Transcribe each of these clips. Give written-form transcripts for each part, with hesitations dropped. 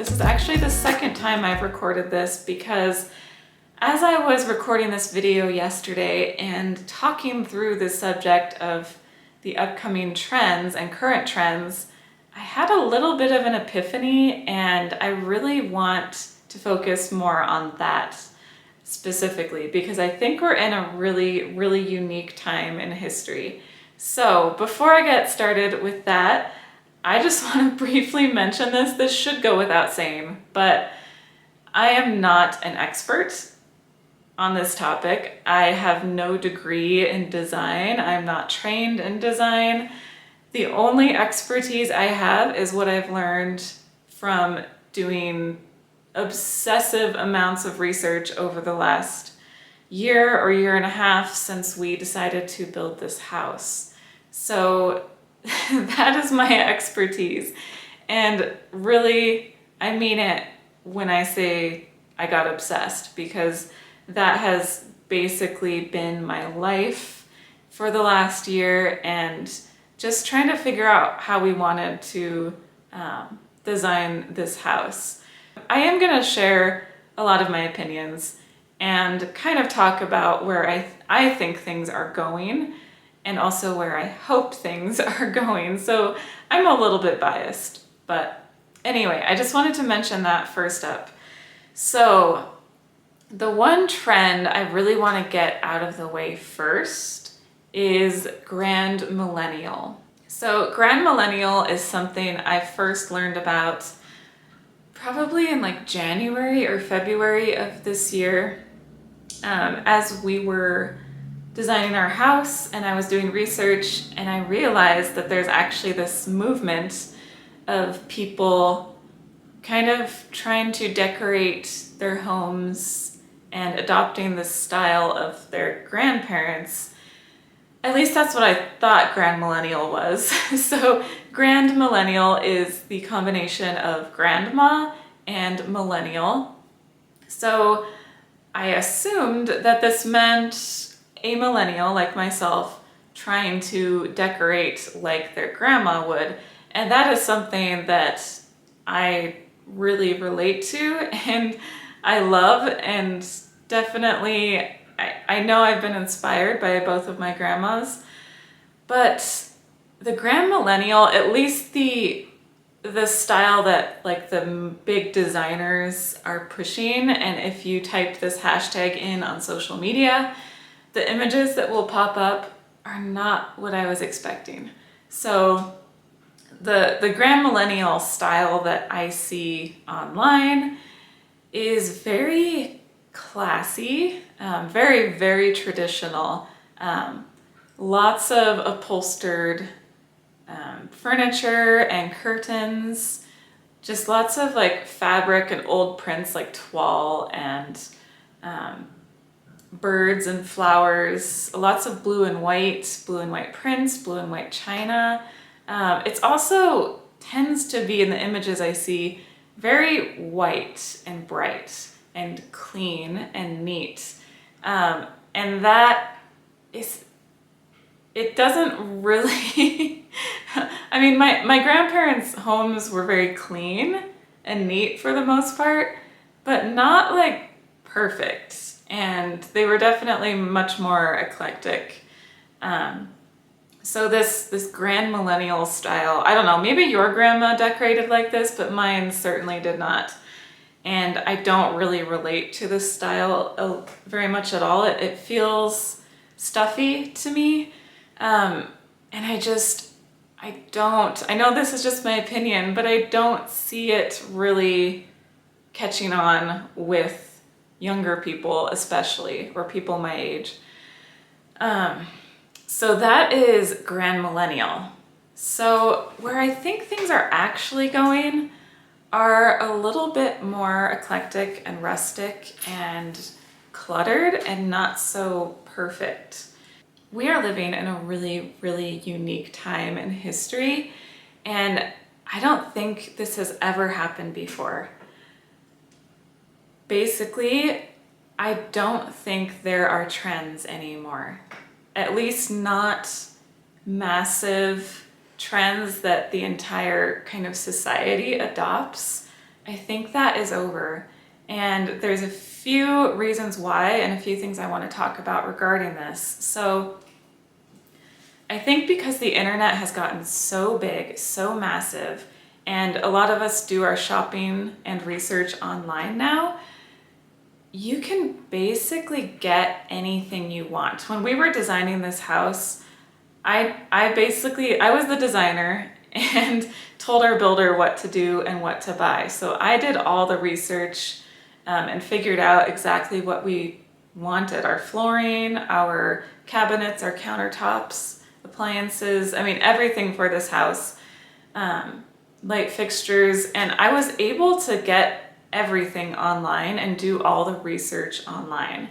This is actually the second time I've recorded this because as I was recording this video yesterday and talking through the subject of the upcoming trends and current trends, I had a little bit of an epiphany, and I really want to focus more on that specifically because I think we're in a really unique time in history. So before I get started with that, I just want to briefly mention this. This should go without saying, but I am not an expert on this topic. I have no degree in design. I'm not trained in design. The only expertise I have is what I've learned from doing obsessive amounts of research over the last year or year and a half since we decided to build this house. So that is my expertise. And really, I mean it when I say I got obsessed, because that has basically been my life for the last year, and just trying to figure out how we wanted to design this house. I am going to share a lot of my opinions and kind of talk about where I think things are going, and also where I hope things are going. So I'm a little bit biased, but anyway, I just wanted to mention that first up. So the one trend I really want to get out of the way first is grandmillennial. So grandmillennial is something I first learned about probably in like January or February of this year, as we were designing our house and I was doing research, and I realized that there's actually this movement of people kind of trying to decorate their homes and adopting the style of their grandparents. At least that's what I thought grandmillennial was. So grandmillennial is the combination of grandma and millennial. So I assumed that this meant a millennial like myself trying to decorate like their grandma would. And that is something that I really relate to and I love, and definitely I know I've been inspired by both of my grandmas. But the grandmillennial, at least the style that like the big designers are pushing, and if you type this hashtag in on social media, the images that will pop up are not what I was expecting. So the grandmillennial style that I see online is very classy, very traditional. Lots of upholstered furniture and curtains, just lots of like fabric and old prints like toile and birds and flowers, lots of blue and white prints, blue and white china. It's also tends to be, in the images I see, very white and bright and clean and neat. And that is, it doesn't really, I mean, my grandparents' homes were very clean and neat for the most part, but not like perfect. And they were definitely much more eclectic. So this grandmillennial style, I don't know, maybe your grandma decorated like this, but mine certainly did not. And I don't really relate to this style very much at all. It feels stuffy to me. And I know this is just my opinion, but I don't see it really catching on with younger people, especially, or people my age. So that is grandmillennial. So where I think things are actually going are a little bit more eclectic and rustic and cluttered and not so perfect. We are living in a really unique time in history, and I don't think this has ever happened before. Basically, I don't think there are trends anymore. At least not massive trends that the entire kind of society adopts. I think that is over. And there's a few reasons why and a few things I want to talk about regarding this. So I think because the internet has gotten so big, so massive, and a lot of us do our shopping and research online now, you can basically get anything you want. When we were designing this house, I was the designer and told our builder what to do and what to buy. So I did all the research and figured out exactly what we wanted. Our flooring, our cabinets, our countertops, appliances, I mean, everything for this house, light fixtures. And I was able to get everything online and do all the research online.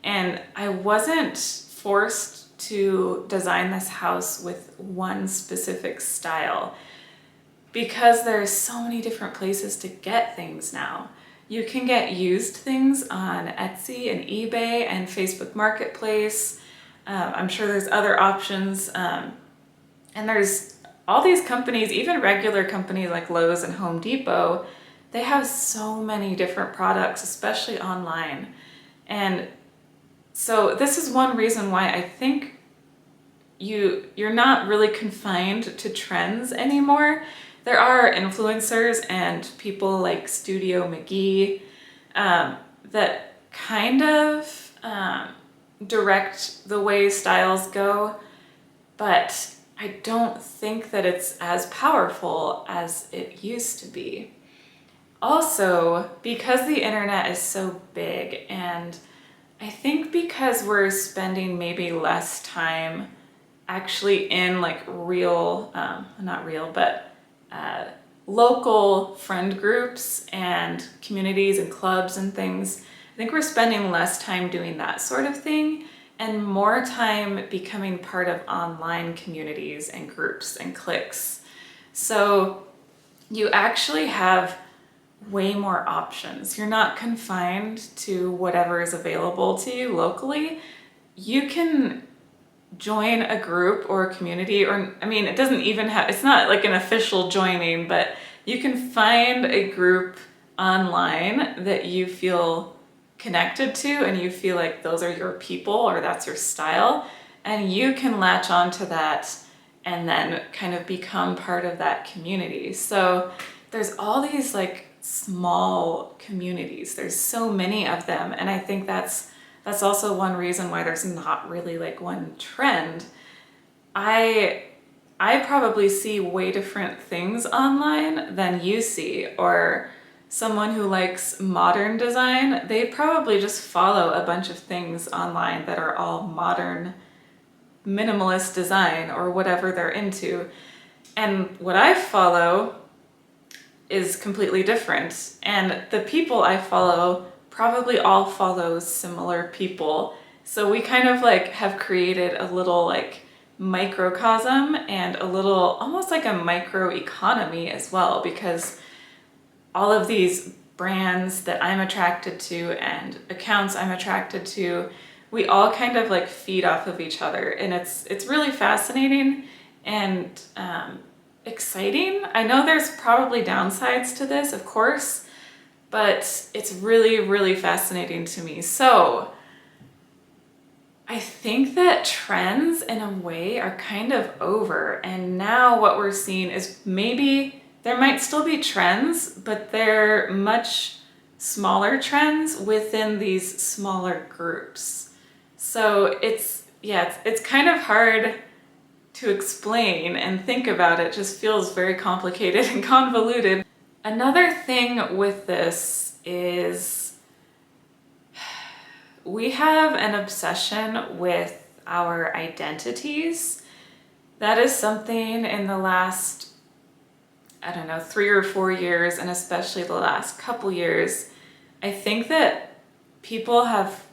And I wasn't forced to design this house with one specific style because there's so many different places to get things now. You can get used things on Etsy and eBay and Facebook Marketplace. I'm sure there's other options. And there's all these companies, even regular companies like Lowe's and Home Depot, they have so many different products, especially online. And so this is one reason why I think you're not really confined to trends anymore. There are influencers and people like Studio McGee that kind of direct the way styles go, but I don't think that it's as powerful as it used to be. Also, because the internet is so big, and I think because we're spending maybe less time actually in like real, not real, but local friend groups and communities and clubs and things, I think we're spending less time doing that sort of thing and more time becoming part of online communities and groups and cliques. So you actually have way more options. You're not confined to whatever is available to you locally. You can join a group or a community, or I mean, it doesn't even have, it's not like an official joining, but you can find a group online that you feel connected to and you feel like those are your people or that's your style, and you can latch onto that and then kind of become part of that community. So there's all these like small communities. There's so many of them, and I think that's also one reason why there's not really like one trend. I probably see way different things online than you see, or someone who likes modern design, they probably just follow a bunch of things online that are all modern minimalist design or whatever they're into. And what I follow is completely different. And the people I follow probably all follow similar people. So we kind of like have created a little like microcosm and a little, almost like a micro economy as well, because all of these brands that I'm attracted to and accounts I'm attracted to, we all kind of like feed off of each other. And it's really fascinating and exciting. I know there's probably downsides to this, of course, but it's really, really fascinating to me. So I think that trends in a way are kind of over. And now what we're seeing is maybe there might still be trends, but they're much smaller trends within these smaller groups. So it's kind of hard to explain and think about. It just feels very complicated and convoluted. Another thing with this is we have an obsession with our identities. That is something in the last, I don't know, 3 or 4 years, and especially the last couple years, I think that people have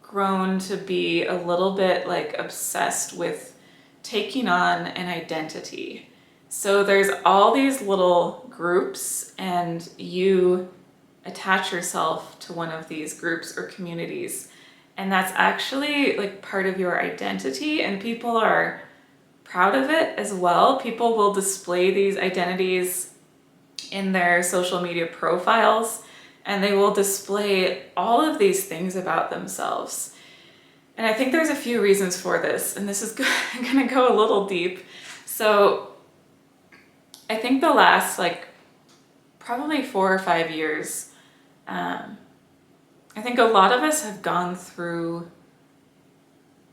grown to be a little bit like obsessed with taking on an identity. So there's all these little groups and you attach yourself to one of these groups or communities, and that's actually like part of your identity, and people are proud of it as well. People will display these identities in their social media profiles, and they will display all of these things about themselves. And I think there's a few reasons for this, and this is gonna go a little deep. So I think the last probably 4 or 5 years, I think a lot of us have gone through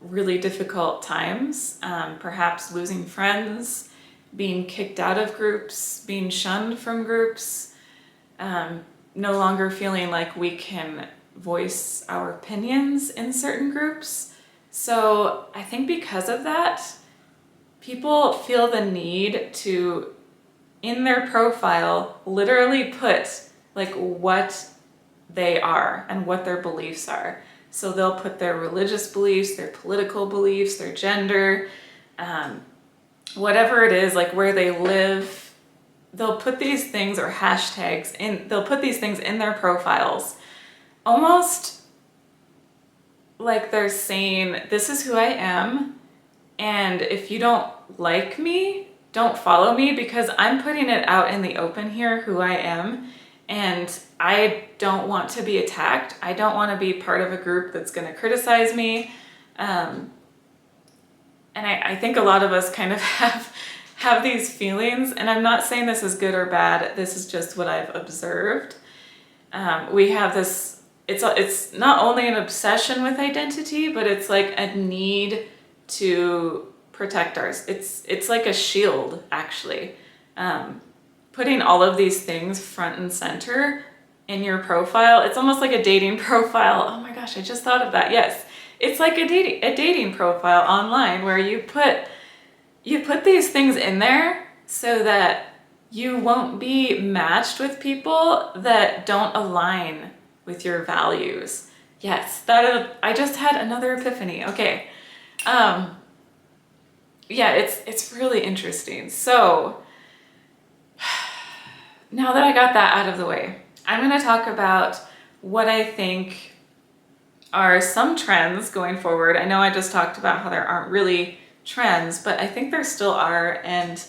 really difficult times, perhaps losing friends, being kicked out of groups, being shunned from groups, no longer feeling like we can voice our opinions in certain groups. So I think because of that, people feel the need to, in their profile, literally put like what they are and what their beliefs are. So they'll put their religious beliefs, their political beliefs, their gender, whatever it is, like where they live. They'll put these things or hashtags in, they'll put these things in their profiles, almost like they're saying, this is who I am, and if you don't like me, don't follow me, because I'm putting it out in the open here, who I am, and I don't want to be attacked. I don't want to be part of a group that's going to criticize me. And I think a lot of us kind of have these feelings, and I'm not saying this is good or bad. This is just what I've observed. We have this, it's not only an obsession with identity, but it's like a need to protect ours. It's like a shield, actually. Putting all of these things front and center in your profile, it's almost like a dating profile. Oh my gosh, I just thought of that. Yes, it's like a dating profile online where you put these things in there so that you won't be matched with people that don't align with your values. Yes, I just had another epiphany. Okay. Yeah, it's really interesting. So now that I got that out of the way, I'm going to talk about what I think are some trends going forward. I know I just talked about how there aren't really trends, but I think there still are, and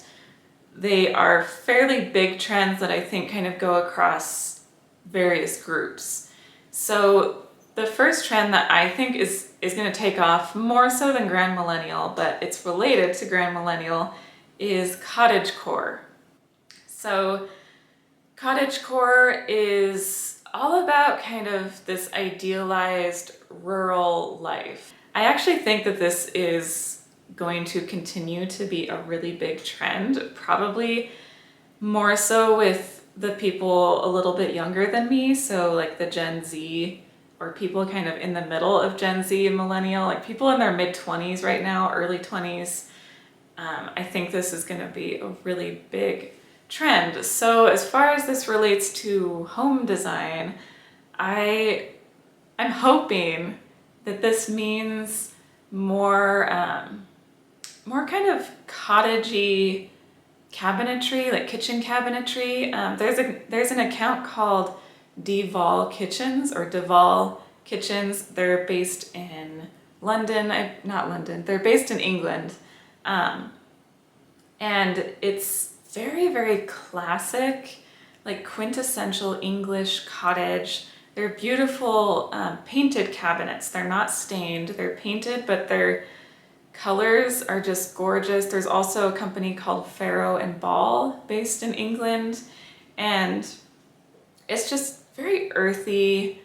they are fairly big trends that I think kind of go across various groups. So the first trend that I think is going to take off more so than grandmillennial, but it's related to grandmillennial, is cottagecore. So cottagecore is all about kind of this idealized rural life. I actually think that this is going to continue to be a really big trend, probably more so with the people a little bit younger than me, so like the Gen Z, or people kind of in the middle of Gen Z and millennial, like people in their mid-20s right now, early 20s. I think this is going to be a really big trend. So as far as this relates to home design, I'm hoping that this means more kind of cottagey cabinetry, like kitchen cabinetry. There's an account called Deval Kitchens or Deval Kitchens. They're based in not London. They're based in England, and it's very, very classic, like quintessential English cottage. They're beautiful painted cabinets. They're not stained. They're painted, but their colors are just gorgeous. There's also a company called Farrow and Ball based in England, and it's just very earthy,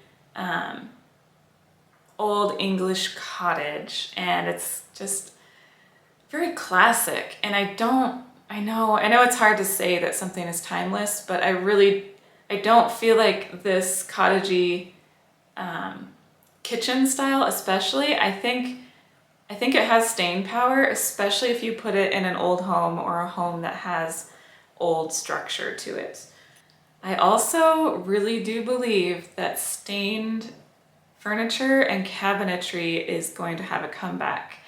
old English cottage, and it's just very classic. And I know it's hard to say that something is timeless, but I don't feel like this cottagey kitchen style, especially, I think it has staying power, especially if you put it in an old home or a home that has old structure to it. I also really do believe that stained furniture and cabinetry is going to have a comeback.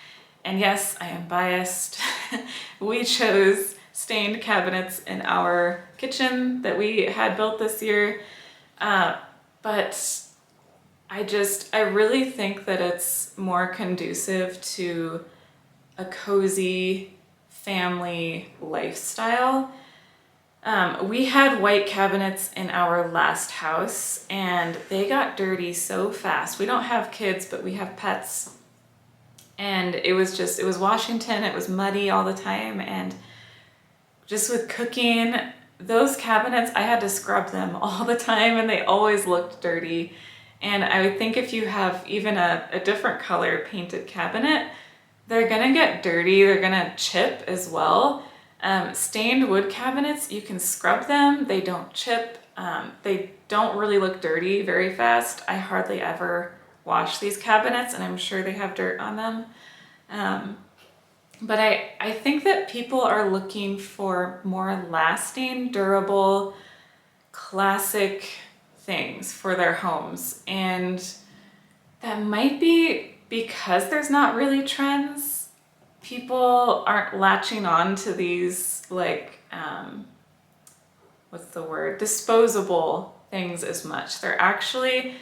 And yes, I am biased. We chose stained cabinets in our kitchen that we had built this year. But I really think that it's more conducive to a cozy family lifestyle. We had white cabinets in our last house and they got dirty so fast. We don't have kids, but we have pets. And it was Washington, it was muddy all the time. And just with cooking, those cabinets, I had to scrub them all the time and they always looked dirty. And I would think if you have even a different color painted cabinet, they're gonna get dirty, they're gonna chip as well. Stained wood cabinets, you can scrub them, they don't chip, they don't really look dirty very fast. I hardly ever wash these cabinets and I'm sure they have dirt on them. But I think that people are looking for more lasting, durable, classic things for their homes. And that might be because there's not really trends. People aren't latching on to these like, what's the word? Disposable things as much. They're actually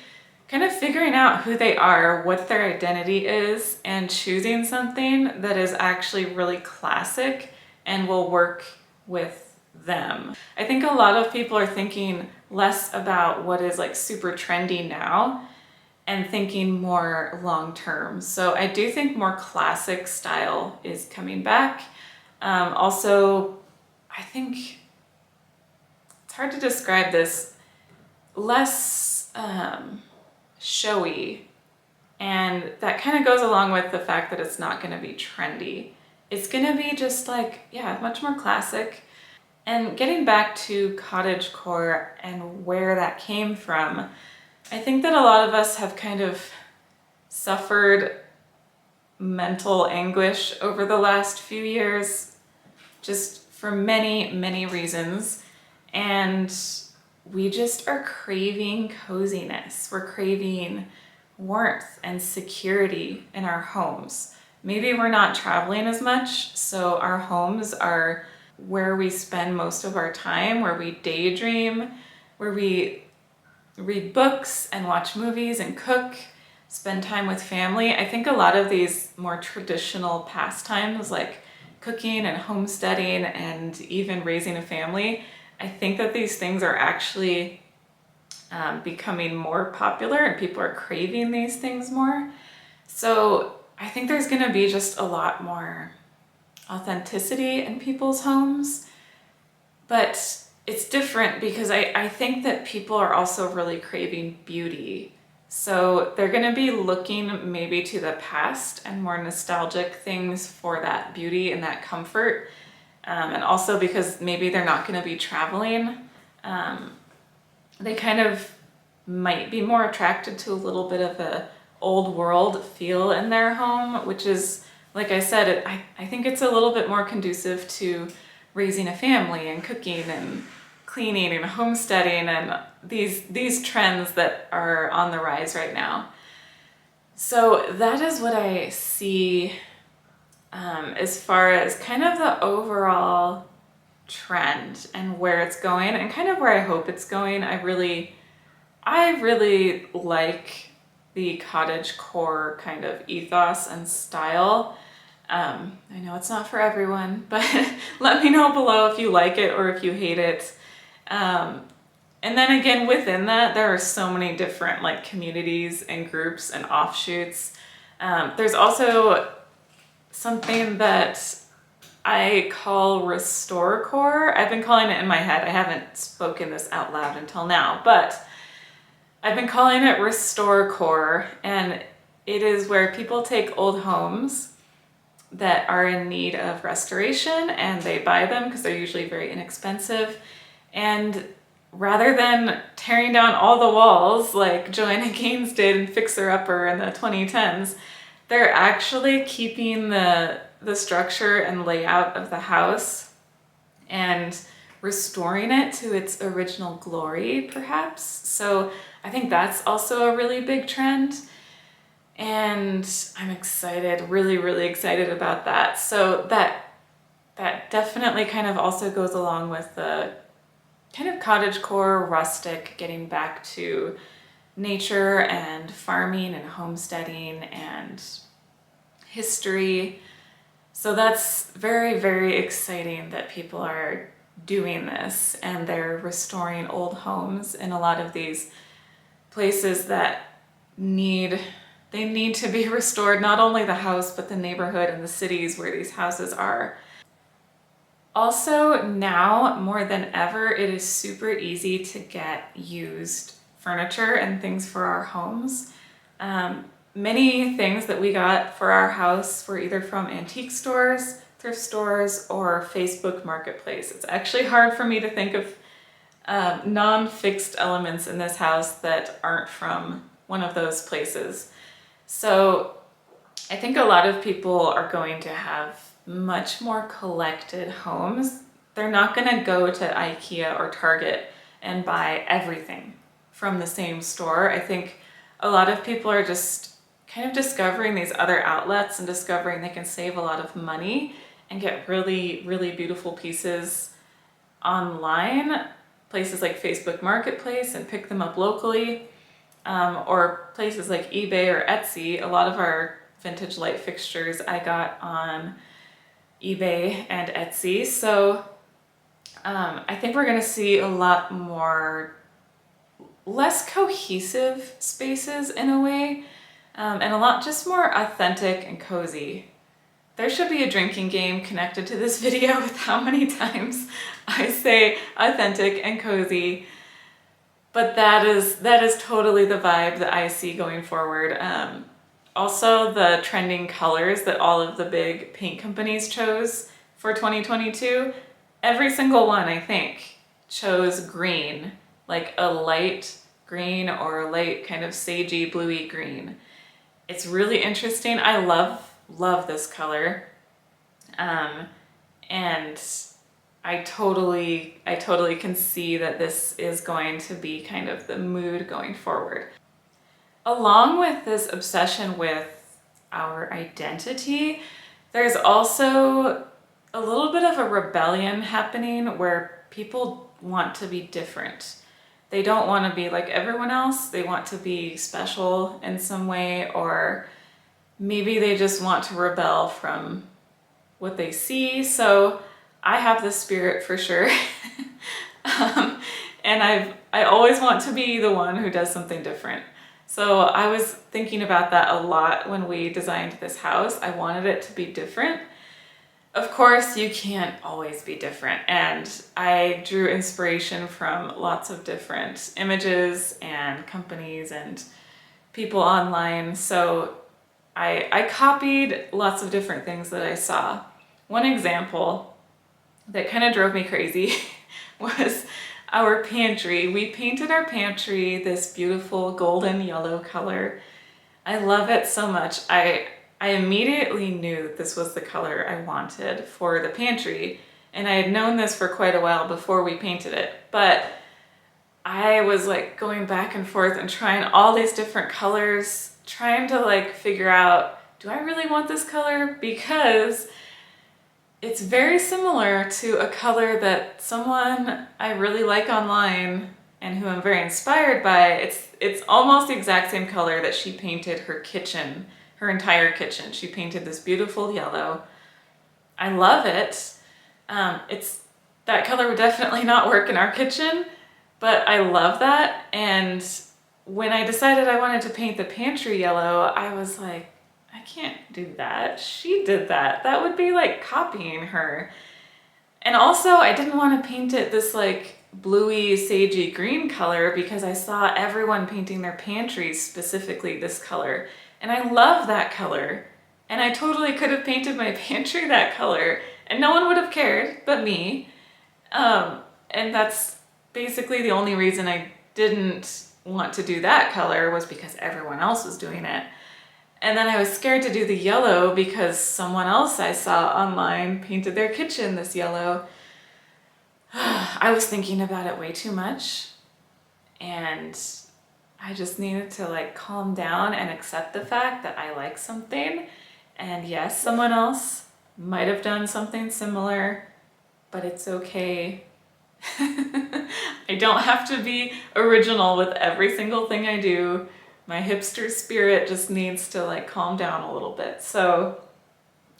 kind of figuring out who they are, what their identity is, and choosing something that is actually really classic and will work with them. I think a lot of people are thinking less about what is like super trendy now and thinking more long term. So I do think more classic style is coming back. Also, I think it's hard to describe this, less showy, and that kind of goes along with the fact that it's not going to be trendy. It's going to be just like, yeah, much more classic. And getting back to cottagecore and where that came from, I think that a lot of us have kind of suffered mental anguish over the last few years, just for many, many reasons. And we just are craving coziness. We're craving warmth and security in our homes. Maybe we're not traveling as much, so our homes are where we spend most of our time, where we daydream, where we read books and watch movies and cook, spend time with family. I think a lot of these more traditional pastimes like cooking and homesteading and even raising a family, I think that these things are actually becoming more popular and people are craving these things more. So I think there's going to be just a lot more authenticity in people's homes, but it's different because I think that people are also really craving beauty. So they're going to be looking maybe to the past and more nostalgic things for that beauty and that comfort. And also because maybe they're not going to be traveling, they kind of might be more attracted to a little bit of a old world feel in their home, which is, like I said, I think it's a little bit more conducive to raising a family and cooking and cleaning and homesteading and these trends that are on the rise right now. So that is what I see as far as kind of the overall trend and where it's going and kind of where I hope it's going. I really like the cottagecore kind of ethos and style. I know it's not for everyone, but let me know below if you like it or if you hate it. And then again, within that, there are so many different like communities and groups and offshoots. There's also something that I call restorecore. I've been calling it in my head. I haven't spoken this out loud until now, but I've been calling it restorecore, and it is where people take old homes that are in need of restoration and they buy them because they're usually very inexpensive. And rather than tearing down all the walls like Joanna Gaines did in Fixer Upper in the 2010s, they're actually keeping the structure and layout of the house and restoring it to its original glory, perhaps. So I think that's also a really big trend. And I'm excited, really, really excited about that. So that definitely kind of also goes along with the kind of cottagecore, rustic, getting back to nature and farming and homesteading and history. So that's very, very exciting that people are doing this, and they're restoring old homes in a lot of these places that need to be restored, not only the house, but the neighborhood and the cities where these houses are. Also, now more than ever, it is super easy to get used furniture and things for our homes. Many things that we got for our house were either from antique stores, thrift stores, or Facebook Marketplace. It's actually hard for me to think of non-fixed elements in this house that aren't from one of those places. So I think a lot of people are going to have much more collected homes. They're not going to go to IKEA or Target and buy everything from the same store. I think a lot of people are just kind of discovering these other outlets and discovering they can save a lot of money and get really, really beautiful pieces online, places like Facebook Marketplace, and pick them up locally, or places like eBay or Etsy. A lot of our vintage light fixtures I got on eBay and Etsy. So I think we're going to see a lot more less cohesive spaces in a way, and a lot just more authentic and cozy. There should be a drinking game connected to this video with how many times I say authentic and cozy, but that is totally the vibe that I see going forward. Also, the trending colors that all of the big paint companies chose for 2022, every single one, I think, chose green, like a light green or a light kind of sagey bluey green. It's really interesting. I love this color. And I totally can see that this is going to be kind of the mood going forward. Along with this obsession with our identity, there's also a little bit of a rebellion happening where people want to be different. They don't want to be like everyone else. They want to be special in some way, or maybe they just want to rebel from what they see. So I have this spirit for sure. And I always want to be the one who does something different. So I was thinking about that a lot when we designed this house. I wanted it to be different. Of course, you can't always be different, and I drew inspiration from lots of different images and companies and people online. So I copied lots of different things that I saw. One example that kind of drove me crazy was our pantry. We painted our pantry this beautiful golden yellow color. I love it so much. I immediately knew this was the color I wanted for the pantry, and I had known this for quite a while before we painted it, but I was like going back and forth and trying all these different colors, trying to like figure out, do I really want this color? Because it's very similar to a color that someone I really like online and who I'm very inspired by. It's almost the exact same color that she painted her kitchen, her entire kitchen. She painted this beautiful yellow. I love it. That color would definitely not work in our kitchen, but I love that. And when I decided I wanted to paint the pantry yellow, I was like, I can't do that. She did that. That would be like copying her. And also, I didn't want to paint it this like bluey, sagey green color because I saw everyone painting their pantries specifically this color. And I love that color. And I totally could have painted my pantry that color and no one would have cared but me. And that's basically the only reason I didn't want to do that color, was because everyone else was doing it. And then I was scared to do the yellow because someone else I saw online painted their kitchen this yellow. I was thinking about it way too much, and I just needed to like calm down and accept the fact that I like something. And yes, someone else might have done something similar, but it's okay. I don't have to be original with every single thing I do. My hipster spirit just needs to like calm down a little bit. So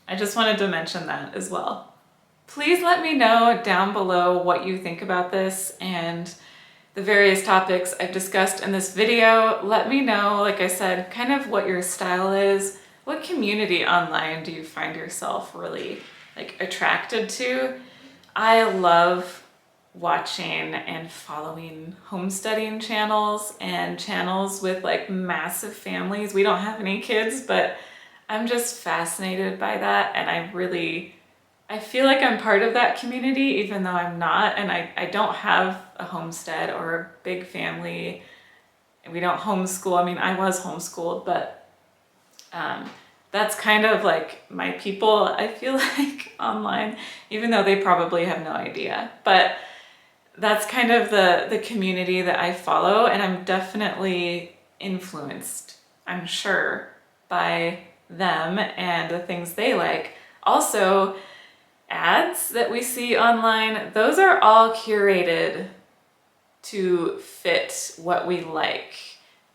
I just wanted to mention that as well. Please let me know down below what you think about this and the various topics I've discussed in this video. Let me know, like I said, kind of what your style is. What community online do you find yourself really attracted to? I love watching and following homesteading channels and channels with massive families. We don't have any kids, but I'm just fascinated by that, and I feel like I'm part of that community even though I'm not, and I don't have a homestead or a big family. We don't homeschool. I mean, I was homeschooled, but that's kind of like my people, I feel like, online, even though they probably have no idea. But that's kind of the community that I follow, and I'm definitely influenced, I'm sure, by them and the things they like. Also, ads that we see online, those are all curated to fit what we like.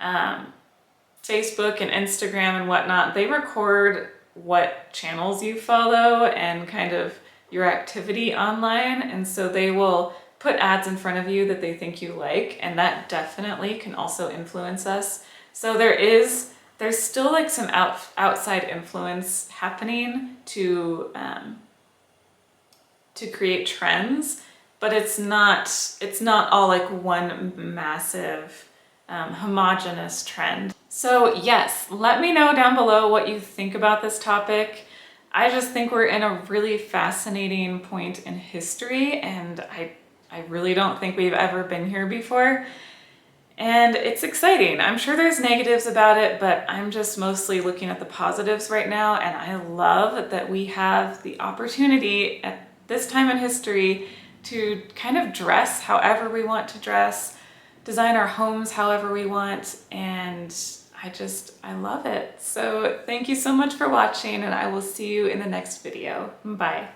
Facebook and Instagram and whatnot, they record what channels you follow and kind of your activity online, and so they will put ads in front of you that they think you like, and that definitely can also influence us. So there's still like some outside influence happening to create trends, but it's not all like one massive homogenous trend. So yes, let me know down below what you think about this topic. I just think we're in a really fascinating point in history, and I really don't think we've ever been here before. And it's exciting. I'm sure there's negatives about it, but I'm just mostly looking at the positives right now, and I love that we have the opportunity at this time in history to kind of dress however we want to dress, design our homes however we want, and I love it. So thank you so much for watching, and I will see you in the next video. Bye.